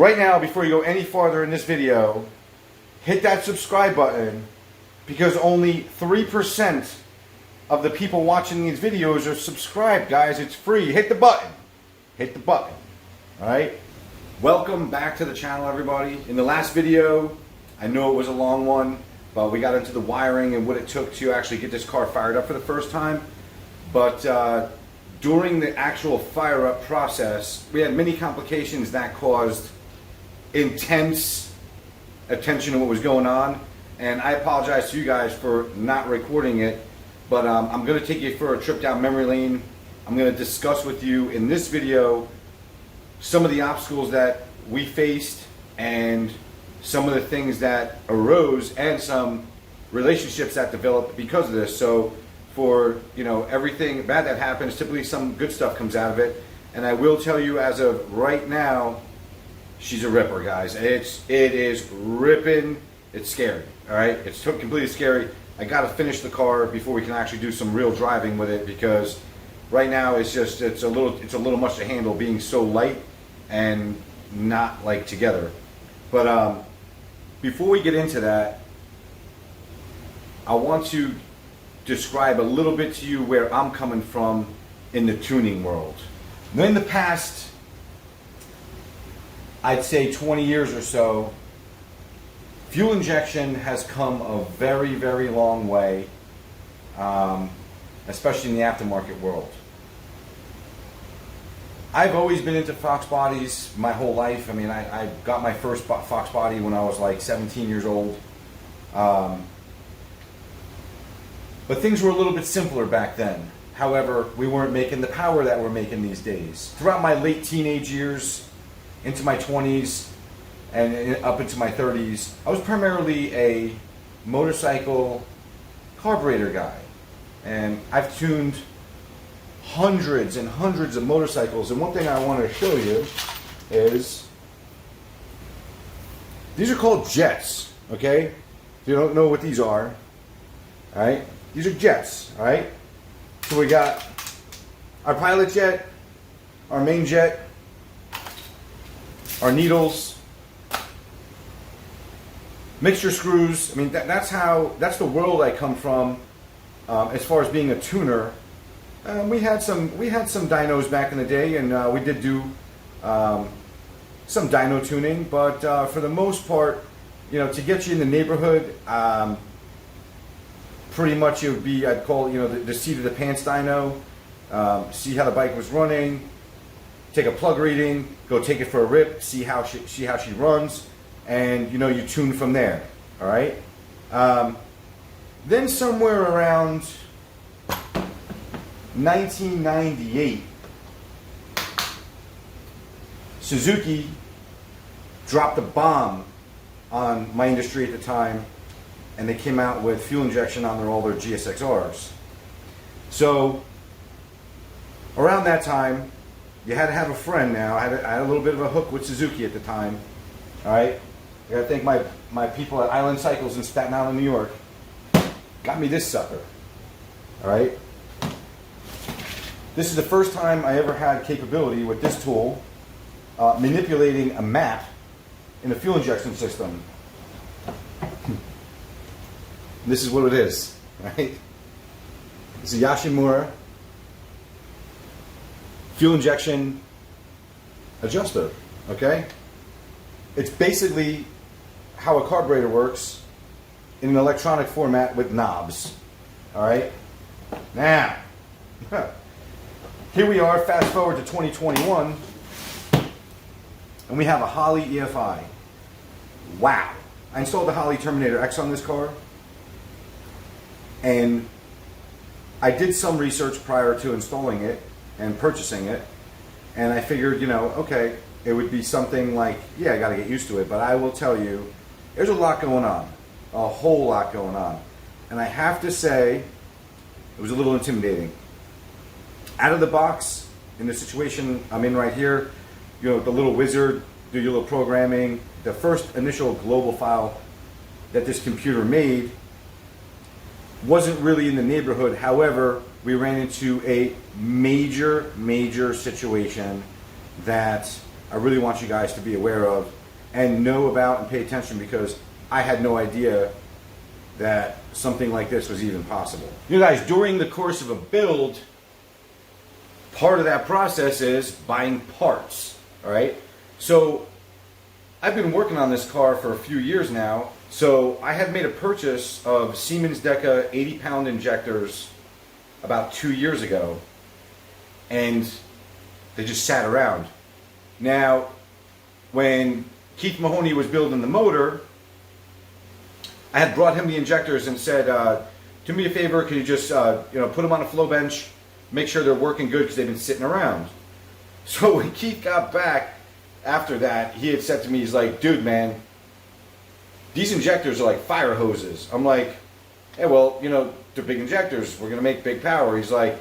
Right now, before you go any farther in this video, hit that subscribe button, because only 3% of the people watching these videos are subscribed, guys. It's free. Hit the button. Hit the button. Alright? Welcome back to the channel, everybody. In the last video, I know it was a long one, but we got into the wiring and what it took to actually get this car fired up for the first time. But during the actual fire up process, we had many complications that caused intense attention to what was going on. And I apologize to you guys for not recording it, but I'm going to take you for a trip down memory lane. I'm going to discuss with you in this video some of the obstacles that we faced and some of the things that arose and some relationships that developed because of this. So for, you know, everything bad that happens, typically some good stuff comes out of it. And I will tell you, as of right now, she's a ripper, guys. It is ripping. It's scary. All right, it's completely scary. I got to finish the car before we can actually do some real driving with it, because right now it's a little much to handle, being so light and not like together. But before we get into that, I want to describe a little bit to you where I'm coming from in the tuning world. In the past, I'd say 20 years or so, fuel injection has come a very, very long way, especially in the aftermarket world. I've always been into Fox bodies my whole life. I mean, I got my first Fox body when I was like 17 years old. But things were a little bit simpler back then. However, we weren't making the power that we're making these days. Throughout my late teenage years, into my 20s, and up into my 30s, I was primarily a motorcycle carburetor guy. And I've tuned hundreds and hundreds of motorcycles. And one thing I want to show you is, these are called jets, okay? If you don't know what these are, all right? These are jets, all right? So we got our pilot jet, our main jet, our needles, mixture screws. I mean, that's the world I come from as far as being a tuner. We had some dynos back in the day, and we did do some dyno tuning, but for the most part, you know, to get you in the neighborhood, pretty much it would be, I'd call it, you know, the seat of the pants dyno. See how the bike was running, take a plug reading, go take it for a rip, see how she runs, and, you know, you tune from there. All right. Then somewhere around 1998, Suzuki dropped a bomb on my industry at the time, and they came out with fuel injection on all their GSX-Rs. So around that time, you had to have a friend. Now I had a little bit of a hook with Suzuki at the time. All right, I gotta thank my people at Island Cycles in Staten Island, New York. Got me this sucker. All right. This is the first time I ever had capability with this tool, manipulating a map in a fuel injection system. This is what it is, right? It's a Yashimura fuel injection adjuster, okay? It's basically how a carburetor works in an electronic format with knobs, all right? Now, here we are, fast forward to 2021, and we have a Holley EFI. Wow. I installed the Holley Terminator X on this car, and I did some research prior to installing it and purchasing it, and I figured, you know, okay, it would be something like, yeah, I got to get used to it, but I will tell you, there's a lot going on, a whole lot going on, and I have to say, it was a little intimidating. Out of the box, in the situation I'm in right here, you know, the little wizard, do your little programming, the first initial global file that this computer made wasn't really in the neighborhood. However, we ran into a major situation that I really want you guys to be aware of and know about and pay attention, because I had no idea that something like this was even possible. You guys, during the course of a build, part of that process is buying parts, all right? So I've been working on this car for a few years now. So I had made a purchase of Siemens Deca 80-pound injectors about 2 years ago, and they just sat around. Now, when Keith Mahoney was building the motor, I had brought him the injectors and said, do me a favor, can you just put them on a flow bench, make sure they're working good, because they've been sitting around. So when Keith got back after that, he had said to me, he's like, dude, man, these injectors are like fire hoses. I'm like, hey, well, they're big injectors. We're going to make big power. He's like,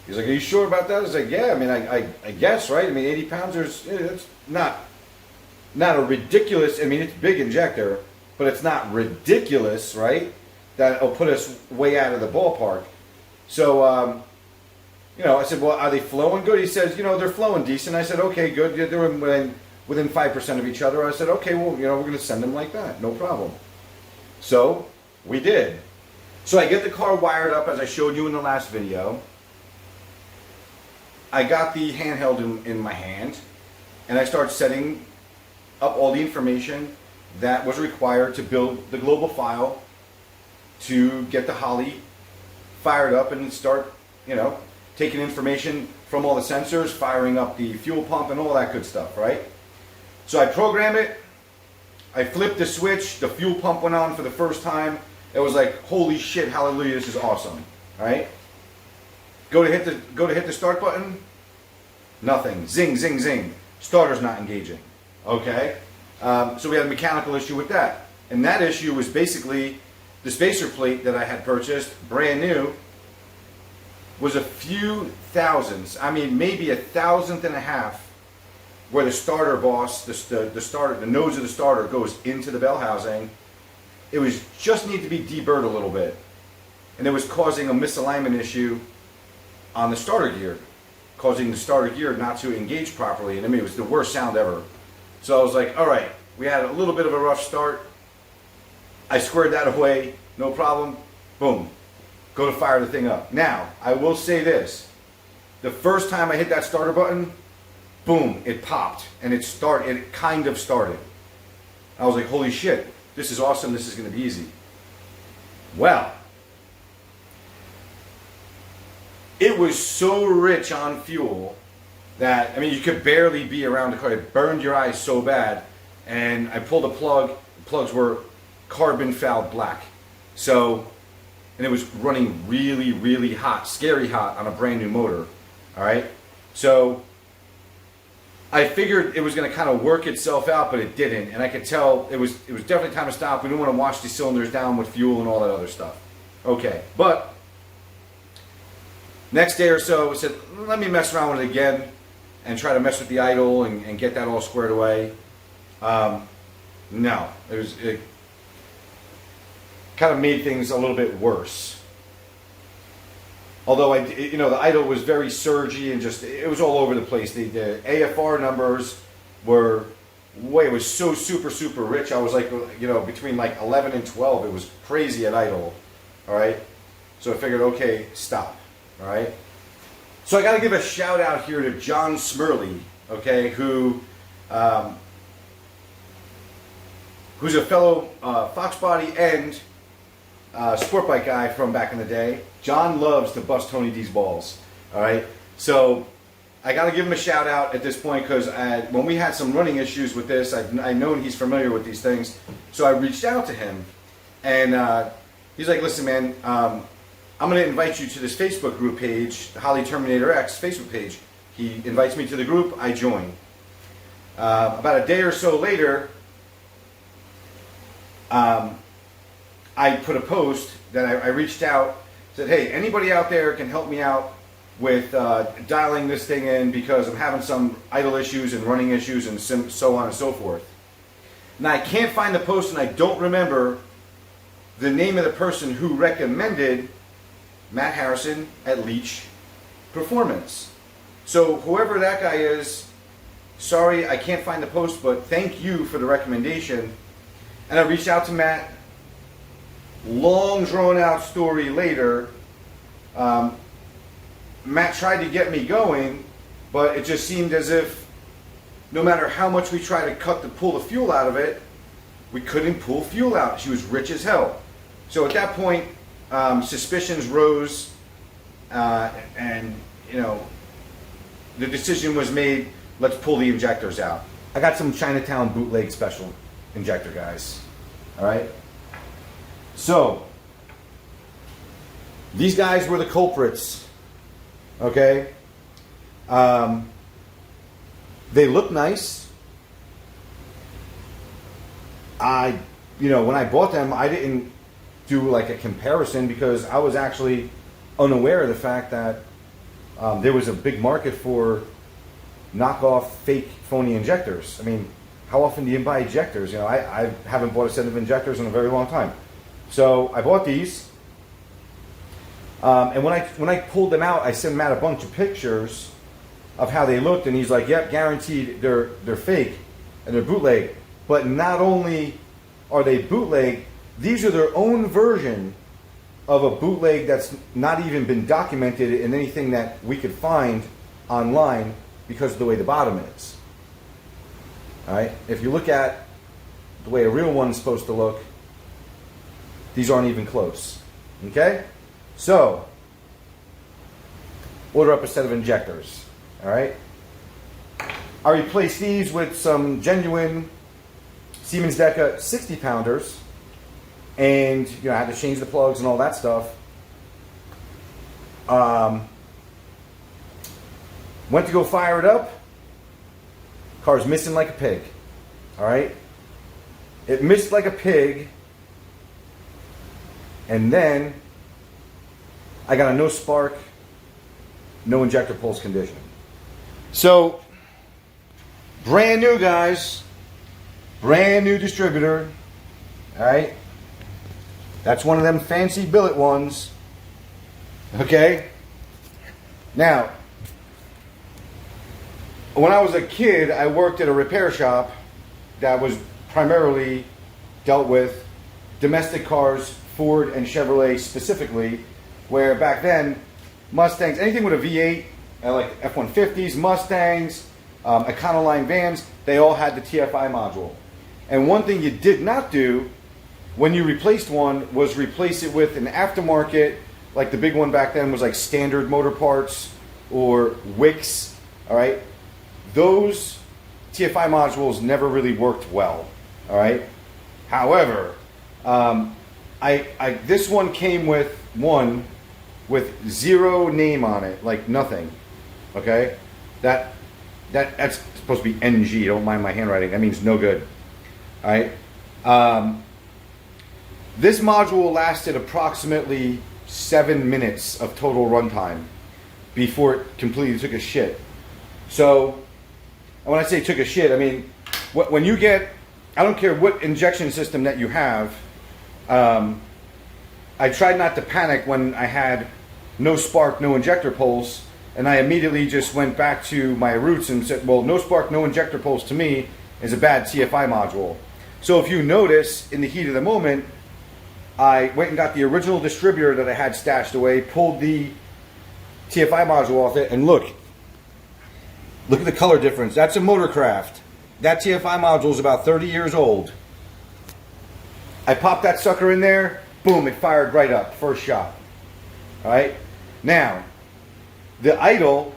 are you sure about that? I was like, yeah, I mean, I guess, right? I mean, 80 pounds, it's not a ridiculous, I mean, it's a big injector, but it's not ridiculous, right? That will put us way out of the ballpark. So, I said, well, are they flowing good? He says, they're flowing decent. I said, okay, good. They're within 5% of each other. I said, okay, well, we're going to send them like that. No problem. So, we did. So I get the car wired up as I showed you in the last video. I got the handheld in my hand, and I start setting up all the information that was required to build the global file to get the Holly fired up and start, taking information from all the sensors, firing up the fuel pump and all that good stuff, right? So I program it, I flipped the switch, the fuel pump went on for the first time. It was like, holy shit, hallelujah, this is awesome, right? Go to hit the start button, nothing, zing, zing, zing. Starter's not engaging, okay? So we had a mechanical issue with that. And that issue was basically the spacer plate that I had purchased, brand new, was a few thousandths, I mean maybe a thousandth and a half, where the starter boss, the nose of the starter goes into the bell housing. It was just need to be deburred a little bit, and it was causing a misalignment issue on the starter gear, causing the starter gear not to engage properly. And I mean, it was the worst sound ever. So I was like, all right, we had a little bit of a rough start. I squared that away, no problem. Boom, go to fire the thing up. Now, I will say this: the first time I hit that starter button, boom, it popped, and it kind of started. I was like, holy shit, this is awesome, this is going to be easy. Well, it was so rich on fuel that, I mean, you could barely be around the car. It burned your eyes so bad. And I pulled a plug, the plugs were carbon fouled black. So, and it was running really, really hot, scary hot on a brand new motor. All right. So I figured it was going to kind of work itself out, but it didn't. And I could tell it was definitely time to stop. We didn't want to wash these cylinders down with fuel and all that other stuff. Okay. But next day or so, I said, let me mess around with it again and try to mess with the idle and get that all squared away. No, it kind of made things a little bit worse. Although the idle was very surgy and it was all over the place. The AFR numbers were it was so super, super rich. I was like, between like 11 and 12, it was crazy at idle. All right. So I figured, okay, stop. All right. So I got to give a shout out here to John Smurley, okay, who's a fellow Foxbody and sport bike guy from back in the day. John loves to bust Tony D's balls. All right. So I got to give him a shout out at this point, because when we had some running issues with this, I known he's familiar with these things. So I reached out to him, and he's like, listen, man, I'm going to invite you to this Facebook group page, the Holly Terminator X Facebook page. He invites me to the group. I join. About a day or so later, I put a post that I reached out, said, hey, anybody out there can help me out with dialing this thing in, because I'm having some idle issues and running issues and so on and so forth. Now, I can't find the post, and I don't remember the name of the person who recommended Matt Harrison at Leach Performance. So whoever that guy is, sorry I can't find the post, but thank you for the recommendation. And I reached out to Matt. Long drawn out story later, Matt tried to get me going, but it just seemed as if no matter how much we tried to pull the fuel out of it, we couldn't pull fuel out. She was rich as hell. So at that point, suspicions rose, and you know, the decision was made, let's pull the injectors out. I got some Chinatown bootleg special injector, guys. All right. So these guys were the culprits. Okay. They look nice. When I bought them, I didn't do like a comparison because I was actually unaware of the fact that there was a big market for knockoff, fake, phony injectors. I mean, how often do you buy injectors? You know, I haven't bought a set of injectors in a very long time. So I bought these, and when I pulled them out, I sent Matt a bunch of pictures of how they looked, and he's like, "Yep, guaranteed they're fake and they're bootleg." But not only are they bootleg, these are their own version of a bootleg that's not even been documented in anything that we could find online because of the way the bottom is. All right, if you look at the way a real one's supposed to look, these aren't even close. Okay, so order up a set of injectors. All right, I replaced these with some genuine Siemens Deca 60 pounders, and I had to change the plugs and all that stuff. Went to go fire it up. Car's missing like a pig. All right, it missed like a pig, and then I got a no spark, no injector pulse condition. So, brand new, guys. Brand new distributor. All right. That's one of them fancy billet ones. Okay. Now, when I was a kid, I worked at a repair shop that was primarily dealt with domestic cars, Ford and Chevrolet specifically, where back then, Mustangs, anything with a V8, like F-150s, Mustangs, Econoline vans, they all had the TFI module. And one thing you did not do when you replaced one was replace it with an aftermarket, like the big one back then was like Standard Motor Parts or Wix, all right? Those TFI modules never really worked well, all right? However, this one came with one with zero name on it, like nothing, okay? That's supposed to be NG, don't mind my handwriting, that means no good, all right? This module lasted approximately 7 minutes of total runtime before it completely took a shit. So, when I say took a shit, I mean, when you get, I don't care what injection system that you have, I tried not to panic when I had no spark, no injector pulse, and I immediately just went back to my roots and said, well, no spark, no injector pulse to me is a bad TFI module. So if you notice, in the heat of the moment, I went and got the original distributor that I had stashed away, pulled the TFI module off it, and look at the color difference. That's a Motorcraft. That TFI module is about 30 years old. I popped that sucker in there, boom, it fired right up, first shot. All right? Now, the idle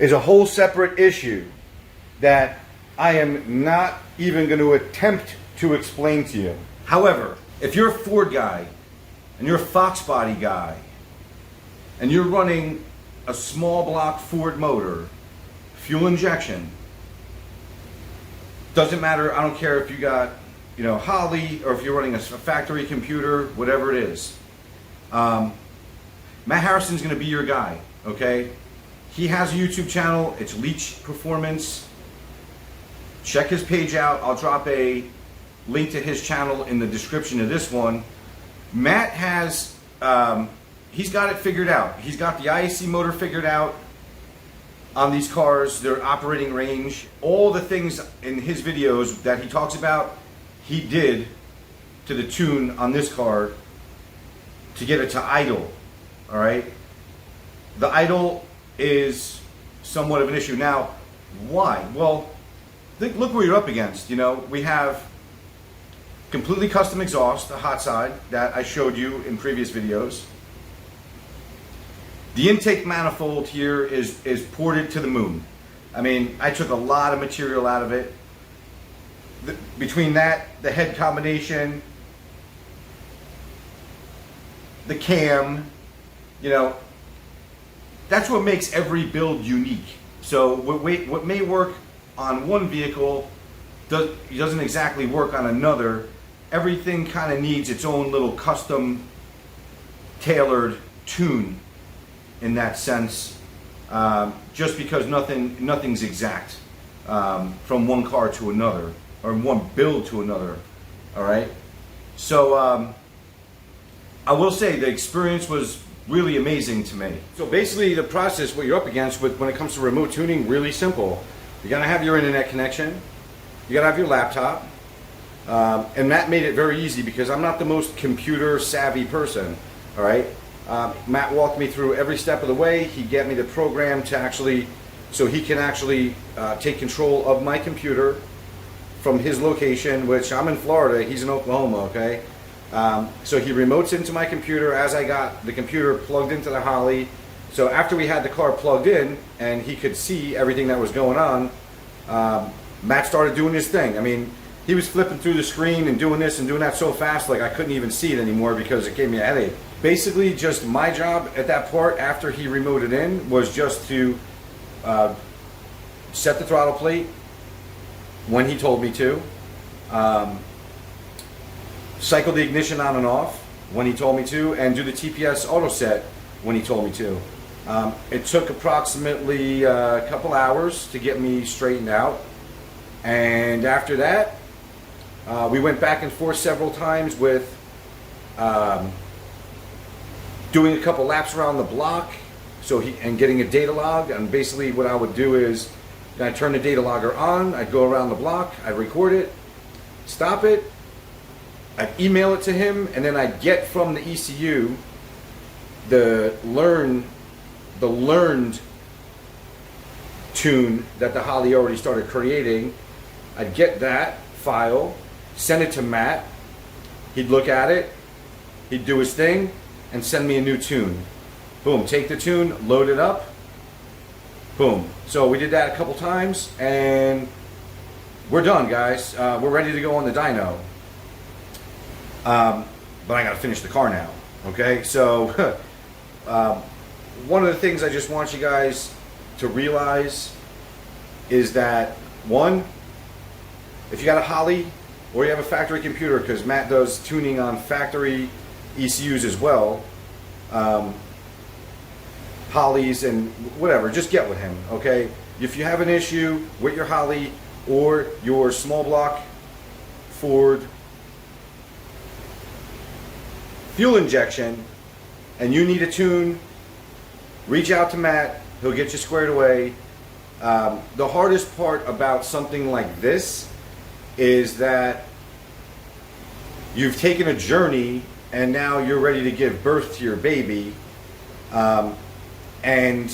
is a whole separate issue that I am not even going to attempt to explain to you. However, if you're a Ford guy and you're a Foxbody guy and you're running a small block Ford motor, fuel injection, doesn't matter, I don't care if you got, Holly or if you're running a factory computer, whatever it is. Matt Harrison's going to be your guy, okay? He has a YouTube channel, it's Leach Performance. Check his page out. I'll drop a link to his channel in the description of this one. Matt has, he's got it figured out. He's got the IAC motor figured out. on these cars, their operating range, all the things in his videos that he talks about, he did to the tune on this car to get it to idle. All right, the idle is somewhat of an issue. Now, why? Well, look where you're up against. You know, we have completely custom exhaust, the hot side that I showed you in previous videos. The intake manifold here is ported to the moon. I mean, I took a lot of material out of it. Between that, the head combination, the cam, you know, that's what makes every build unique. So what may work on one vehicle doesn't exactly work on another. Everything kind of needs its own little custom tailored tune in that sense, just because nothing's exact from one car to another, or one build to another. All right, so I will say the experience was really amazing to me. So basically the process, what you're up against when it comes to remote tuning, really simple. You gotta have your internet connection, you gotta have your laptop, and Matt made it very easy because I'm not the most computer savvy person. All right, Matt walked me through every step of the way. He got me the program to actually, so he can actually take control of my computer from his location, which I'm in Florida, he's in Oklahoma, okay? So he remotes into my computer as I got the computer plugged into the Holly. So after we had the car plugged in and he could see everything that was going on, Matt started doing his thing. I mean, he was flipping through the screen and doing this and doing that so fast, like I couldn't even see it anymore because it gave me a headache. Basically, just my job at that part after he remoted in was just to set the throttle plate when he told me to, cycle the ignition on and off when he told me to, and do the TPS auto set when he told me to. It took approximately a couple hours to get me straightened out, and after that we went back and forth several times with doing a couple laps around the block, and getting a data log. And basically what I would do is I'd turn the data logger on, I'd go around the block, I'd record it, stop it, I'd email it to him, and then I'd get from the ECU the learned tune that the Holly already started creating. I'd get that file, send it to Matt, he'd look at it, he'd do his thing, and send me a new tune. Boom, take the tune, load it up, boom. So we did that a couple times, and we're done, guys. We're ready to go on the dyno. But I gotta finish the car now, okay? So, one of the things I just want you guys to realize is that, one, if you got a Holly or you have a factory computer, because Matt does tuning on factory ECUs as well, Hollys and whatever, just get with him, okay? If you have an issue with your Holly or your small block Ford fuel injection and you need a tune, reach out to Matt, he'll get you squared away. The hardest part about something like this is that you've taken a journey and now you're ready to give birth to your baby, and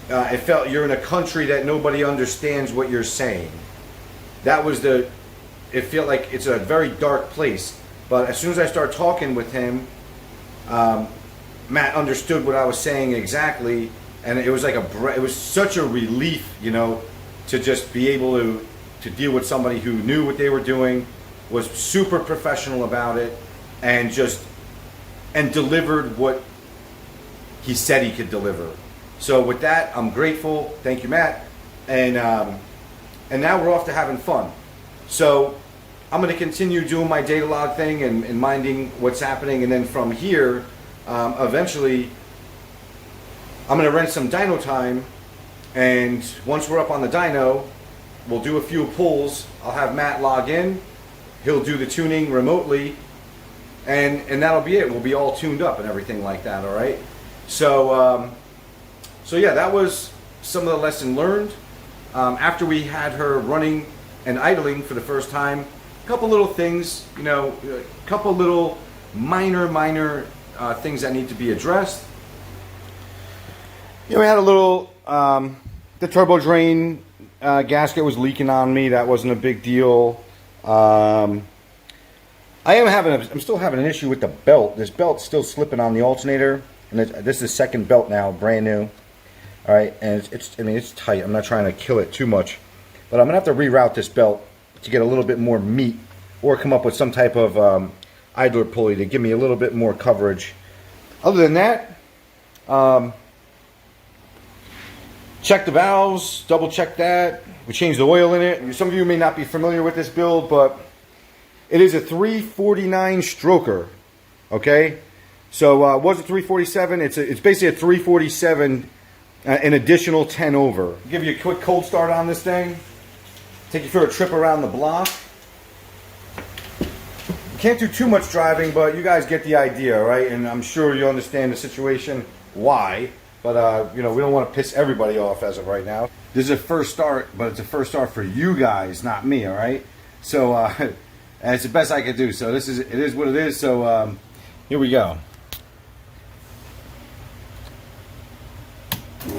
it felt you're in a country that nobody understands what you're saying. That was it felt like it's a very dark place. But as soon as I started talking with him, Matt understood what I was saying exactly, and it was like it was such a relief, you know, to just be able to deal with somebody who knew what they were doing, was super professional about it, and delivered what he said he could deliver. So with that, I'm grateful. Thank you, Matt. And now we're off to having fun. So I'm going to continue doing my data log thing and minding what's happening, and then from here, eventually, I'm going to rent some dyno time, and once we're up on the dyno, we'll do a few pulls. I'll have Matt log in, he'll do the tuning remotely, and that'll be it. We'll be all tuned up and everything like that, all right? So yeah, that was some of the lesson learned. After we had her running and idling for the first time, a couple little things, you know, a couple little minor things that need to be addressed. You know, we had a little, the turbo drain gasket was leaking on me. That wasn't a big deal. I'm still having an issue with the belt. This belt's still slipping on the alternator, and this is the second belt now, brand new. All right, and I mean, it's tight. I'm not trying to kill it too much, but I'm gonna have to reroute this belt to get a little bit more meat, or come up with some type of idler pulley to give me a little bit more coverage. Other than that, check the valves, double check that. We changed the oil in it. Some of you may not be familiar with this build, but it is a 349 stroker, okay? So was it 347? It's basically a 347, an additional 10 over. Give you a quick cold start on this thing. Take you for a trip around the block. Can't do too much driving, but you guys get the idea, right? And I'm sure you understand the situation, why. But, you know, we don't want to piss everybody off as of right now. This is a first start, but it's a first start for you guys, not me, all right? So, and it's the best I could do. So it is what it is. So, here we go. So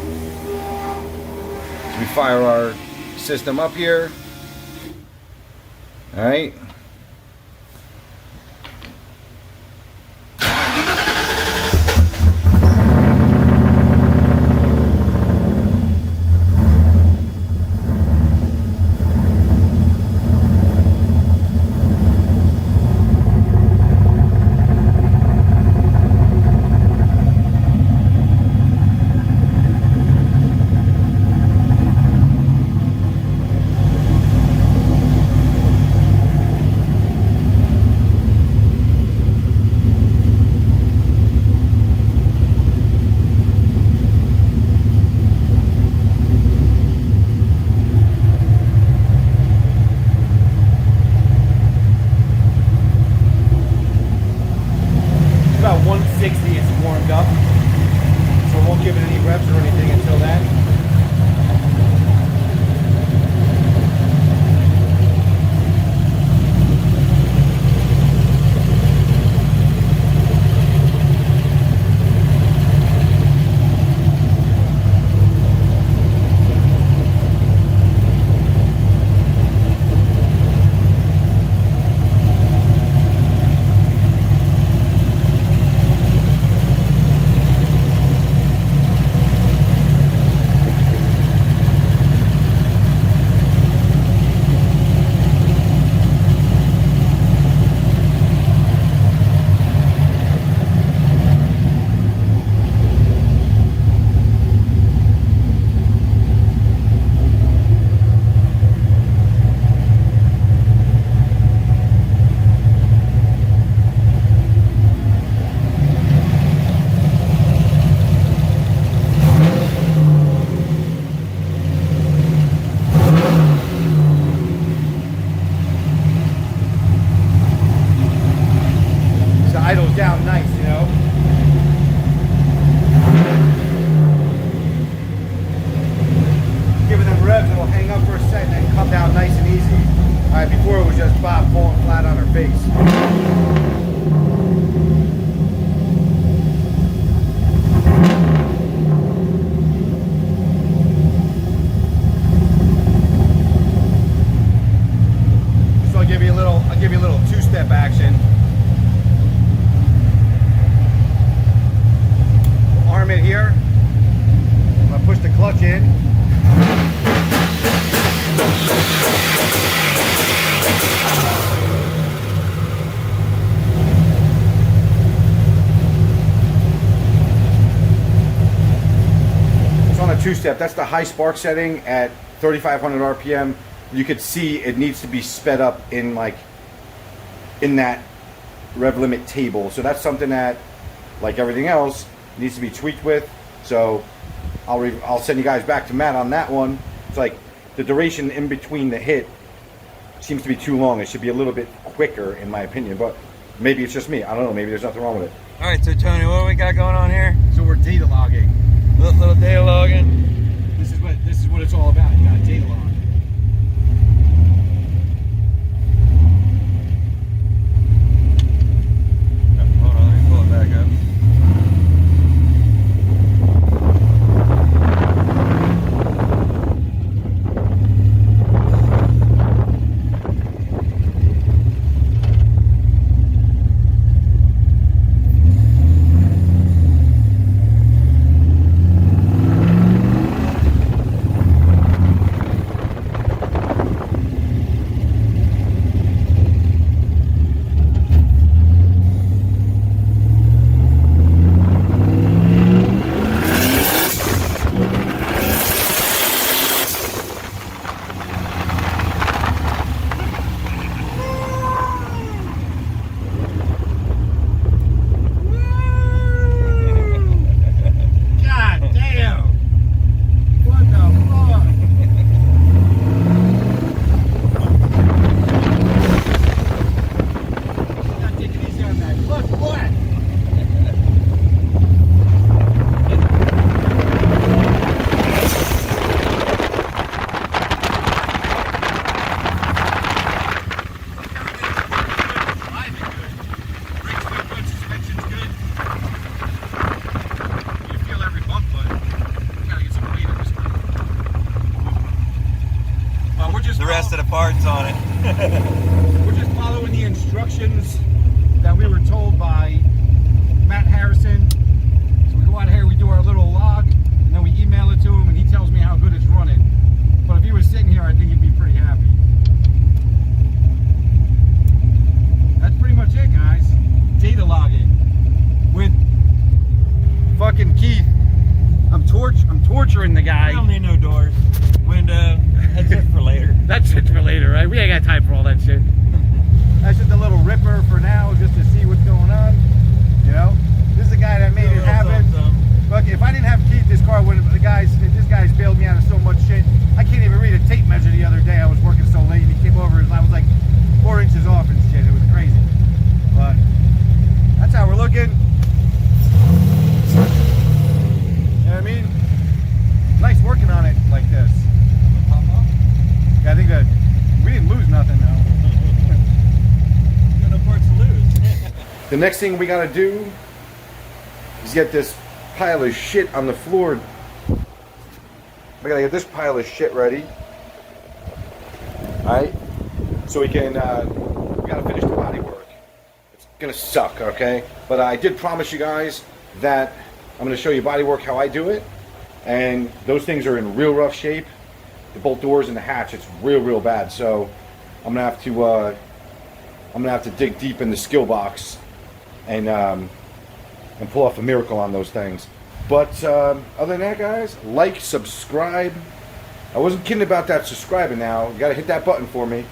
we fire our system up here. All right. About 160 is warmed up, so we won't give it any reps or anything until then. Idles down nice, you know. Giving them revs, it'll hang up for a second and come down nice and easy. Alright, before it was just Bob falling flat on her face. So I'll give you a little two-step action. Arm it here. I'm gonna push the clutch in. It's on a two-step. That's the high spark setting at 3,500 RPM. You could see it needs to be sped up in that rev limit table. So that's something that, like everything else, needs to be tweaked with. So I'll send you guys back to Matt on that one. It's like the duration in between the hit seems to be too long. It should be a little bit quicker, in my opinion, but maybe it's just me. I don't know. Maybe there's nothing wrong with it. All right, so Tony, what do we got going on here? So we're data logging. Little data logging. This is is what it's all about. You got a data log. Hold on, let me pull it back up. The rest of the parts on it. We're just following the instructions that we were told by Matt Harrison. So we go out here, we do our little log, and then we email it to him, and he tells me how good it's running. But if he was sitting here, I think he'd be pretty happy. That's pretty much it, guys. Data logging with fucking Keith. I'm torturing the guy. I don't need no doors, window. That's it for later. That's it for later, right? We ain't got time for all that shit. That's just a little ripper for now, just to see what's going on. You know, this is the guy that made it happen. Look, if I didn't have Keith, this car would have. This guy's bailed me out of so much shit. I can't even read a tape measure the other day. I was working so late, and he came over, and I was like 4 inches off and shit. It was crazy. But that's how we're looking. You know what I mean? Nice working on it like this. Yeah, I think that we didn't lose nothing though. Got no parts to lose. The next thing we gotta do is get this pile of shit on the floor. We gotta get this pile of shit ready. Alright? So we can, we gotta finish the body work. It's gonna suck, okay? But I did promise you guys that I'm gonna show you body work, how I do it. And those things are in real rough shape. The bolt doors and the hatch, it's real bad. So I'm gonna have to dig deep in the skill box and pull off a miracle on those things. But other than that, guys, like, subscribe. I wasn't kidding about that subscribing. Now you gotta hit that button for me.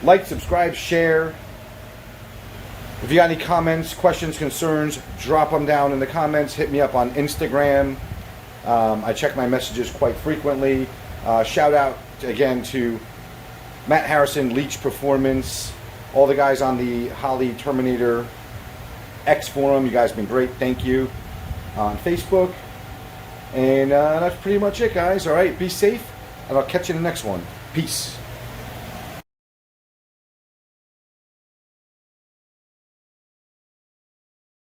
Like, subscribe, share. If you got any comments, questions, concerns, drop them down in the comments. Hit me up on Instagram. I check my messages quite frequently. Shout out again to Matt Harrison, Leech Performance, all the guys on the Holly Terminator X forum. You guys have been great. Thank you. On Facebook. And that's pretty much it, guys. All right, be safe, and I'll catch you in the next one. Peace.